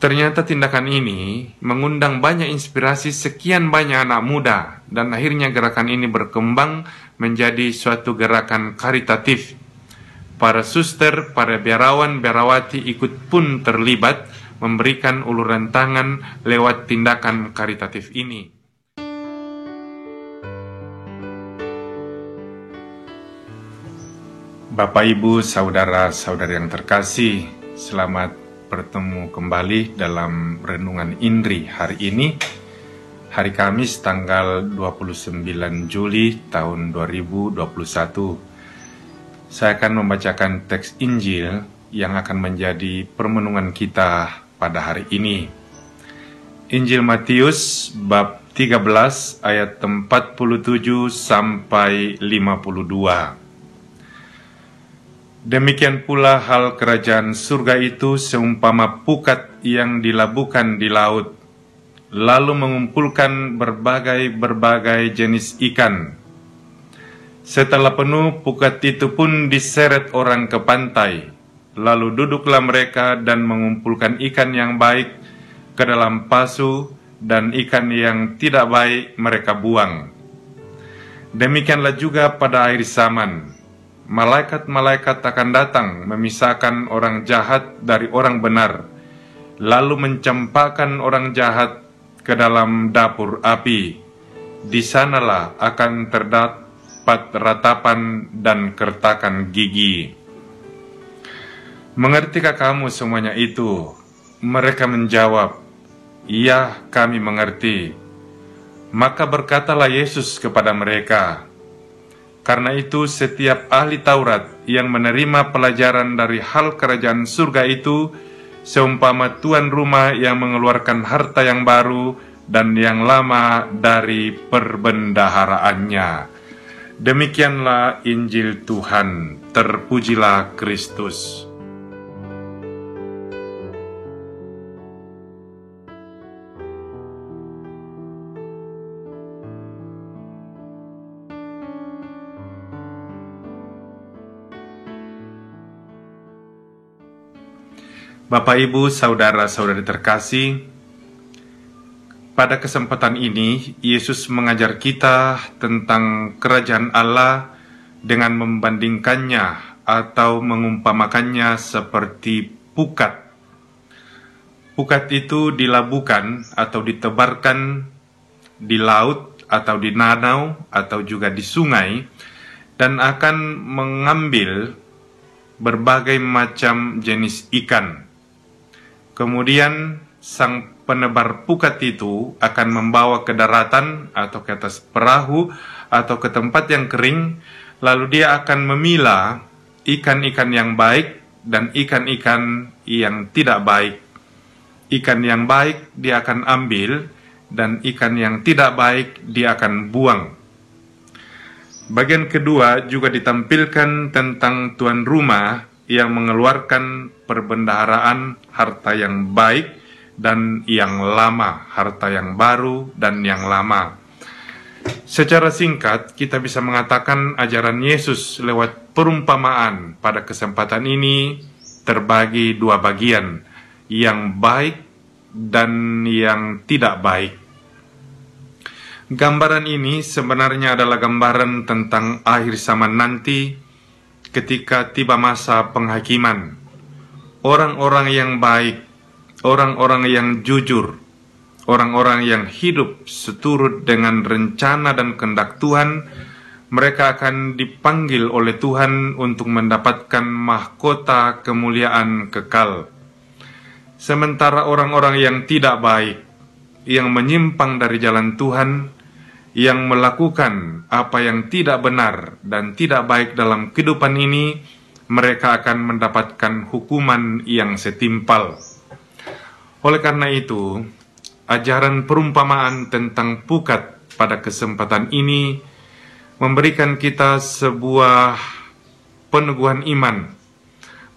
Ternyata tindakan ini mengundang banyak inspirasi sekian banyak anak muda, dan akhirnya gerakan ini berkembang menjadi suatu gerakan karitatif. Para suster, para biarawan, biarawati ikut pun terlibat memberikan uluran tangan lewat tindakan karitatif ini. Bapak, Ibu, saudara-saudari yang terkasih, selamat bertemu kembali dalam Renungan Indri hari ini, hari Kamis tanggal 29 Juli tahun 2021. Saya akan membacakan teks Injil yang akan menjadi permenungan kita pada hari ini. Injil Matius bab 13 ayat 47 sampai 52. Demikian pula hal kerajaan surga itu seumpama pukat yang dilabuhkan di laut, lalu mengumpulkan berbagai jenis ikan. Setelah penuh, pukat itu pun diseret orang ke pantai, lalu duduklah mereka dan mengumpulkan ikan yang baik ke dalam pasu, dan ikan yang tidak baik mereka buang. Demikianlah juga pada akhir zaman. Malaikat-malaikat akan datang memisahkan orang jahat dari orang benar, lalu mencampakkan orang jahat ke dalam dapur api. Di sanalah akan terdapat ratapan dan kertakan gigi. Mengertikah kamu semuanya itu? Mereka menjawab, "Ya, kami mengerti." Maka berkatalah Yesus kepada mereka, "Karena itu setiap ahli Taurat yang menerima pelajaran dari hal kerajaan surga itu seumpama tuan rumah yang mengeluarkan harta yang baru dan yang lama dari perbendaharaannya." Demikianlah Injil Tuhan. Terpujilah Kristus. Bapak, Ibu, saudara-saudari terkasih, pada kesempatan ini Yesus mengajar kita tentang kerajaan Allah dengan membandingkannya atau mengumpamakannya seperti pukat. Pukat itu dilabuhkan atau ditebarkan di laut atau di danau atau juga di sungai, dan akan mengambil berbagai macam jenis ikan. Kemudian sang penebar pukat itu akan membawa ke daratan atau ke atas perahu atau ke tempat yang kering, lalu dia akan memilah ikan-ikan yang baik dan ikan-ikan yang tidak baik. Ikan yang baik dia akan ambil, dan ikan yang tidak baik dia akan buang. Bagian kedua juga ditampilkan tentang tuan rumah yang mengeluarkan perbendaharaan harta yang baik dan yang lama, harta yang baru dan yang lama. Secara singkat, kita bisa mengatakan ajaran Yesus lewat perumpamaan pada kesempatan ini terbagi dua bagian, yang baik dan yang tidak baik. Gambaran ini sebenarnya adalah gambaran tentang akhir zaman nanti, ketika tiba masa penghakiman. Orang-orang yang baik, orang-orang yang jujur, orang-orang yang hidup seturut dengan rencana dan kehendak Tuhan, mereka akan dipanggil oleh Tuhan untuk mendapatkan mahkota kemuliaan kekal. Sementara orang-orang yang tidak baik, yang menyimpang dari jalan Tuhan, yang melakukan apa yang tidak benar dan tidak baik dalam kehidupan ini, mereka akan mendapatkan hukuman yang setimpal. Oleh karena itu, ajaran perumpamaan tentang pukat pada kesempatan ini memberikan kita sebuah peneguhan iman,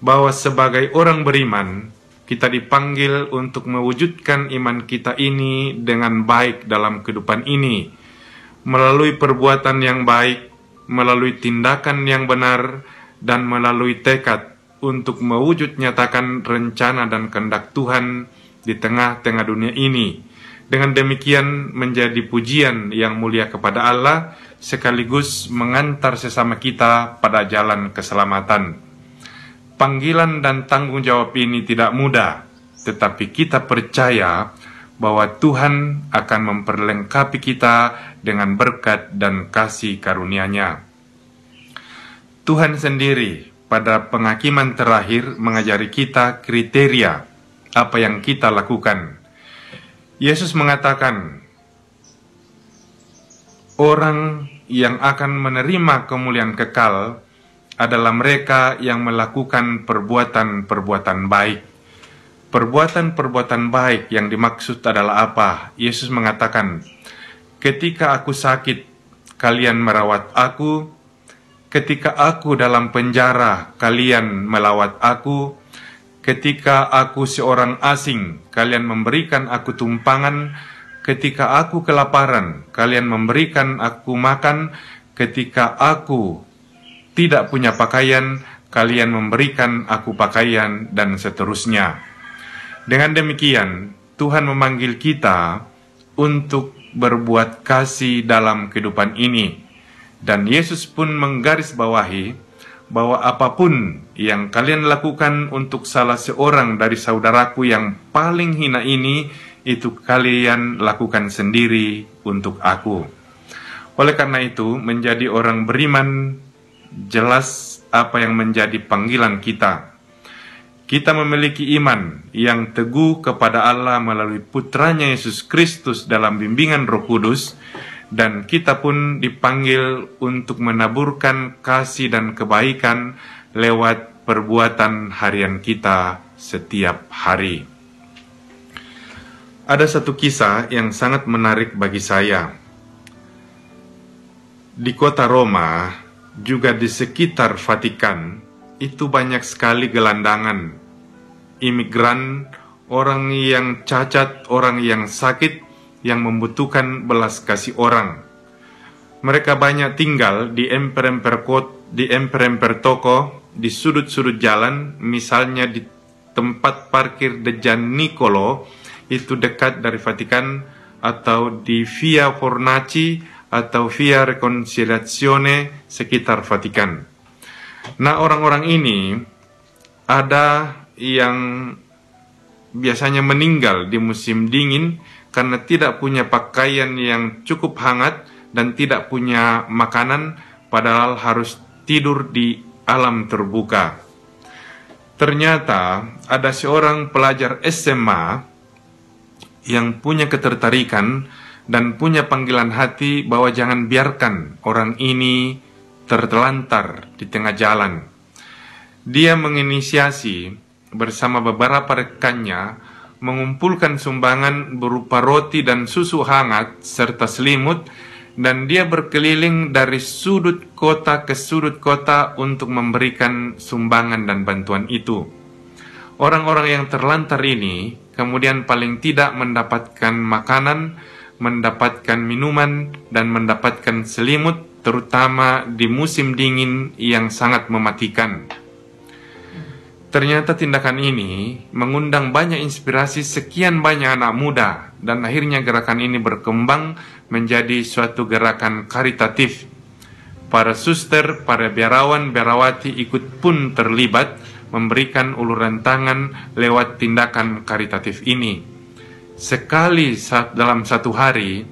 bahwa sebagai orang beriman, kita dipanggil untuk mewujudkan iman kita ini dengan baik dalam kehidupan ini, melalui perbuatan yang baik, melalui tindakan yang benar, dan melalui tekad untuk mewujud nyatakan rencana dan kehendak Tuhan di tengah-tengah dunia ini. Dengan demikian menjadi pujian yang mulia kepada Allah, sekaligus mengantar sesama kita pada jalan keselamatan. Panggilan dan tanggung jawab ini tidak mudah, tetapi kita percaya bahwa Tuhan akan memperlengkapi kita dengan berkat dan kasih karunia-Nya. Tuhan sendiri pada penghakiman terakhir mengajari kita kriteria apa yang kita lakukan. Yesus mengatakan, orang yang akan menerima kemuliaan kekal adalah mereka yang melakukan perbuatan-perbuatan baik. Perbuatan-perbuatan baik yang dimaksud adalah apa? Yesus mengatakan, ketika aku sakit, kalian merawat aku. Ketika aku dalam penjara, kalian melawat aku. Ketika aku seorang asing, kalian memberikan aku tumpangan. Ketika aku kelaparan, kalian memberikan aku makan. Ketika aku tidak punya pakaian, kalian memberikan aku pakaian, dan seterusnya. Dengan demikian, Tuhan memanggil kita untuk berbuat kasih dalam kehidupan ini. Dan Yesus pun menggarisbawahi bahwa apapun yang kalian lakukan untuk salah seorang dari saudaraku yang paling hina ini, itu kalian lakukan sendiri untuk aku. Oleh karena itu, menjadi orang beriman jelas apa yang menjadi panggilan kita. Kita memiliki iman yang teguh kepada Allah melalui putranya Yesus Kristus dalam bimbingan Roh Kudus, dan kita pun dipanggil untuk menaburkan kasih dan kebaikan lewat perbuatan harian kita setiap hari. Ada satu kisah yang sangat menarik bagi saya. Di kota Roma, juga di sekitar Vatikan, itu banyak sekali gelandangan, imigran, orang yang cacat, orang yang sakit, yang membutuhkan belas kasih orang. Mereka banyak tinggal di emper-emper toko, di sudut-sudut jalan, misalnya di tempat parkir De Gian Nicolo, itu dekat dari Vatikan, atau di Via Fornaci atau Via Reconciliazione sekitar Vatikan. Nah, orang-orang ini ada yang biasanya meninggal di musim dingin karena tidak punya pakaian yang cukup hangat dan tidak punya makanan, padahal harus tidur di alam terbuka. Ternyata ada seorang pelajar SMA yang punya ketertarikan dan punya panggilan hati bahwa jangan biarkan orang ini tertelantar di tengah jalan. Dia menginisiasi bersama beberapa rekannya mengumpulkan sumbangan berupa roti dan susu hangat serta selimut, dan dia berkeliling dari sudut kota ke sudut kota untuk memberikan sumbangan dan bantuan itu. Orang-orang yang terlantar ini kemudian paling tidak mendapatkan makanan, mendapatkan minuman, dan mendapatkan selimut, terutama di musim dingin yang sangat mematikan. Ternyata tindakan ini mengundang banyak inspirasi sekian banyak anak muda, dan akhirnya gerakan ini berkembang menjadi suatu gerakan karitatif. Para suster, para biarawan, biarawati ikut pun terlibat memberikan uluran tangan lewat tindakan karitatif ini. Sekali dalam satu hari,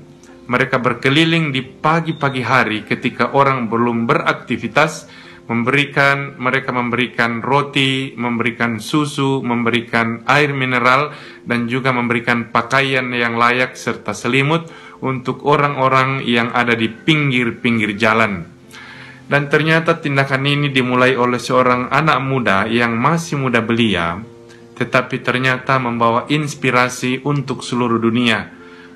mereka berkeliling di pagi-pagi hari ketika orang belum beraktivitas, mereka memberikan roti, memberikan susu, memberikan air mineral, dan juga memberikan pakaian yang layak serta selimut untuk orang-orang yang ada di pinggir-pinggir jalan. Dan ternyata tindakan ini dimulai oleh seorang anak muda yang masih muda belia, tetapi ternyata membawa inspirasi untuk seluruh dunia.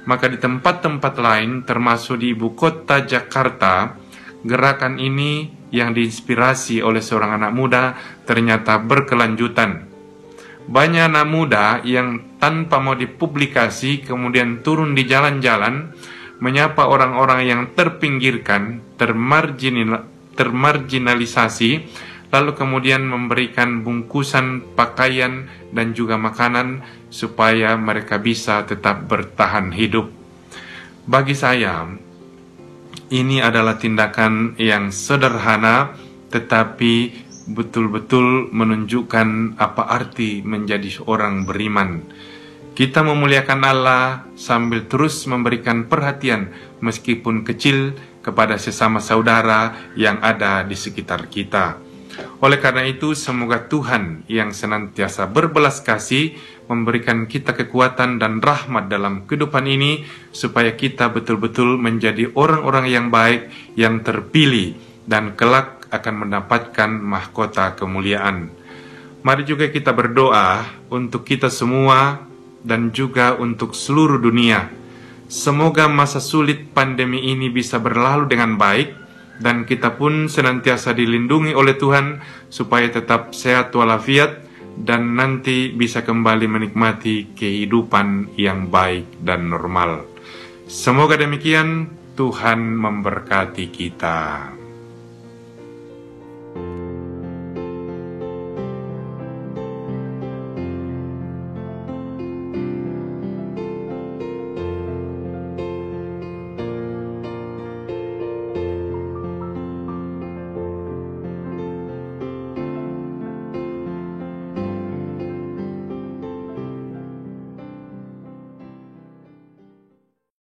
Maka di tempat-tempat lain, termasuk di ibu kota Jakarta, gerakan ini yang diinspirasi oleh seorang anak muda ternyata berkelanjutan. Banyak anak muda yang tanpa mau dipublikasi kemudian turun di jalan-jalan menyapa orang-orang yang terpinggirkan, termarginalisasi, lalu kemudian memberikan bungkusan pakaian dan juga makanan supaya mereka bisa tetap bertahan hidup. Bagi saya, ini adalah tindakan yang sederhana tetapi betul-betul menunjukkan apa arti menjadi seorang beriman. Kita memuliakan Allah sambil terus memberikan perhatian meskipun kecil kepada sesama saudara yang ada di sekitar kita. Oleh karena itu, semoga Tuhan yang senantiasa berbelas kasih memberikan kita kekuatan dan rahmat dalam kehidupan ini, supaya kita betul-betul menjadi orang-orang yang baik, yang terpilih, dan kelak akan mendapatkan mahkota kemuliaan. Mari juga kita berdoa untuk kita semua dan juga untuk seluruh dunia. Semoga masa sulit pandemi ini bisa berlalu dengan baik, dan kita pun senantiasa dilindungi oleh Tuhan supaya tetap sehat walafiat dan nanti bisa kembali menikmati kehidupan yang baik dan normal. Semoga demikian. Tuhan memberkati kita.